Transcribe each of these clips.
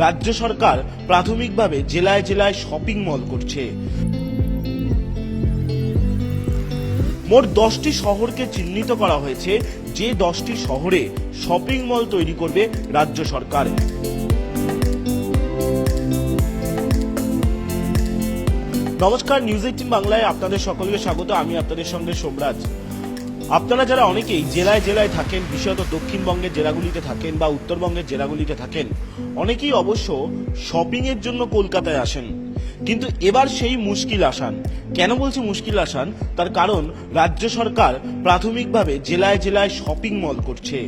রাজ্য সরকার প্রাথমিকভাবে জেলায় জেলায় শপিং মল করছে। মোট 10টি শহরকে চিহ্নিত করা হয়েছে, যে 10টি শহরে শপিং মল তৈরি করবে রাজ্য সরকার। নমস্কার, নিউজ 18 বাংলায় আপনাদের সকলকে স্বাগত। আমি আপনাদের সঙ্গে সোমরাজ। আপনারা যারা অনেকেই জেলায় জেলায় থাকেন, বিশেষত দক্ষিণবঙ্গের জেলাগুলিতে থাকেন বা উত্তরবঙ্গের জেলাগুলিতে থাকেন, অনেকেই অবশ্য শপিং এর জন্য কলকাতায় আসেন। কিন্তু এবার সেই মুশকিল আসান। কেন বলছি মুশকিল আসান? তার কারণ রাজ্য সরকার প্রাথমিকভাবে জেলায় জেলায় শপিং মল করছে।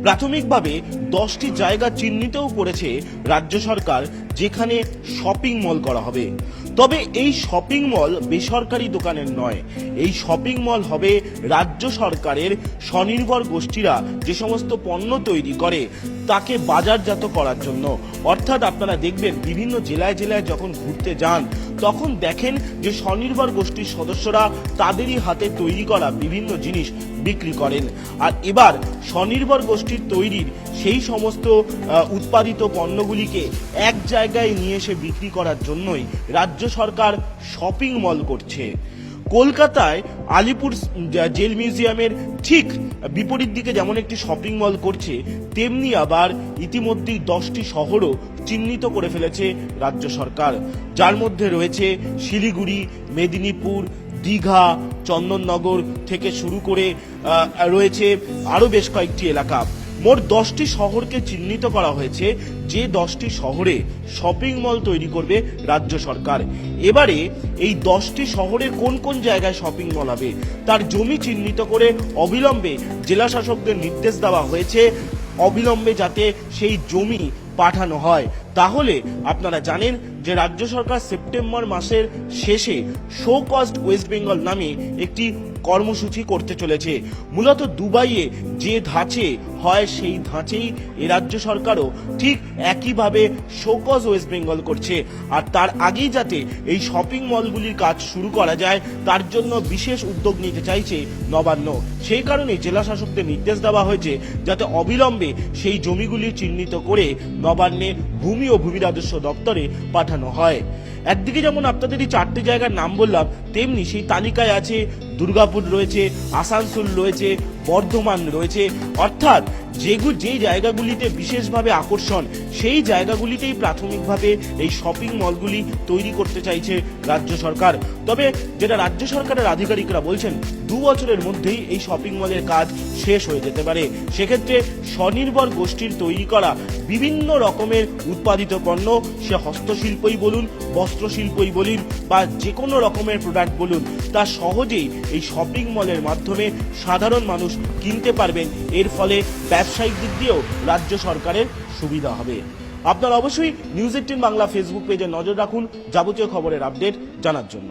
প্রাথমিকভাবে 10টি জায়গা চিহ্নিতও করেছে রাজ্য সরকার, যেখানে শপিং মল করা হবে। তবে এই শপিং মল বেসরকারি দোকানের নয়, এই শপিং মল হবে রাজ্য সরকারের স্বনির্ভর গোষ্ঠীরা যে সমস্ত পণ্য তৈরি করে তাকে বাজারজাত করার জন্য। অর্থাৎ আপনারা দেখবেন বিভিন্ন জেলায় জেলায় যখন ঘুরতে যান তখন দেখেন যে স্বনির্ভর গোষ্ঠীর সদস্যরা তাদেরই হাতে তৈরি করা বিভিন্ন জিনিস বিক্রি করেন। আর এবার স্বনির্ভর গোষ্ঠীর তৈরির সেই সমস্ত উৎপাদিত পণ্যগুলিকে এক জায়গায় নিয়ে এসে বিক্রি করার জন্যই রাজ্য সরকার শপিং মল করছে। কলকাতায় আলিপুর জেল মিউজিয়ামের ঠিক বিপরীত দিকে যেমন একটি শপিং মল করছে, তেমনি আবার ইতিমধ্যেই 10টি শহরও চিহ্নিত করে ফেলেছে রাজ্য সরকার, যার মধ্যে রয়েছে শিলিগুড়ি, মেদিনীপুর, দীঘা, চন্দননগর থেকে শুরু করে রয়েছে আরো বেশ কয়েকটি এলাকা। মোট 10টি শহরকে চিহ্নিত করা হয়েছে, যে 10টি শহরে শপিং মল তৈরি করবে রাজ্য সরকার। এবারে এই 10টি শহরের কোন কোন জায়গায় শপিং মল হবে তার জমি চিহ্নিত করে অবিলম্বে জেলা শাসকদের নির্দেশ দেওয়া হয়েছে, অবিলম্বে যাতে সেই জমি পাঠানো হয়। তাহলে আপনারা জানেন যে রাজ্য সরকার সেপ্টেম্বর মাসের শেষে শো কস্ট ওয়েস্ট বেঙ্গল নামে একটি কর্মসূচি করতে চলেছে। মূলত দুবাইয়ে যে ধাঁচে হয় সেই ধাঁচেই এ রাজ্য সরকারও ঠিক একইভাবে শো কজ ওয়েস্ট বেঙ্গল করছে। আর তার আগেই যাতে এই শপিং মলগুলির কাজ শুরু করা যায় তার জন্য বিশেষ উদ্যোগ নিতে চাইছে নবান্ন। সেই কারণে জেলা শাসকদের নির্দেশ দেওয়া হয়েছে যাতে অবিলম্বে সেই জমিগুলি চিহ্নিত করে নবান্নে ভূমি ও ভূমি রাজস্ব দপ্তরে পাঠানো হয়। একদিকে যেমন আপনাদের এই 4টি জায়গার নাম বললাম, তেমনি সেই তালিকায় আছে দুর্গাপুর রয়েছে, আসানসোল রয়েছে, বর্ধমান রয়েছে। অর্থাৎ যে জায়গাগুলিতে বিশেষভাবে আকর্ষণ, সেই জায়গাগুলিতেই প্রাথমিকভাবে এই শপিং মলগুলি তৈরি করতে চাইছে রাজ্য সরকার। তবে যেটা রাজ্য সরকারের আধিকারিকরা বলছেন, 2 বছরের মধ্যেই এই শপিং মলের কাজ শেষ হয়ে যেতে পারে। সেক্ষেত্রে স্বনির্ভর গোষ্ঠীর তৈরি করা বিভিন্ন রকমের উৎপাদিত পণ্য, সে হস্তশিল্পই বলুন, বস্ত্রশিল্পই বলুন বা যে কোনো রকমের প্রোডাক্ট বলুন, তা সহজেই এই শপিং মলের মাধ্যমে সাধারণ মানুষ কিনতে পারবেন। এর ফলে ব্যবসায়িক দিক দিয়েও রাজ্য সরকারের সুবিধা হবে। আপনারা অবশ্যই নিউজ 18 বাংলা ফেসবুক পেজে নজর রাখুন যাবতীয় খবরের আপডেট জানার জন্য।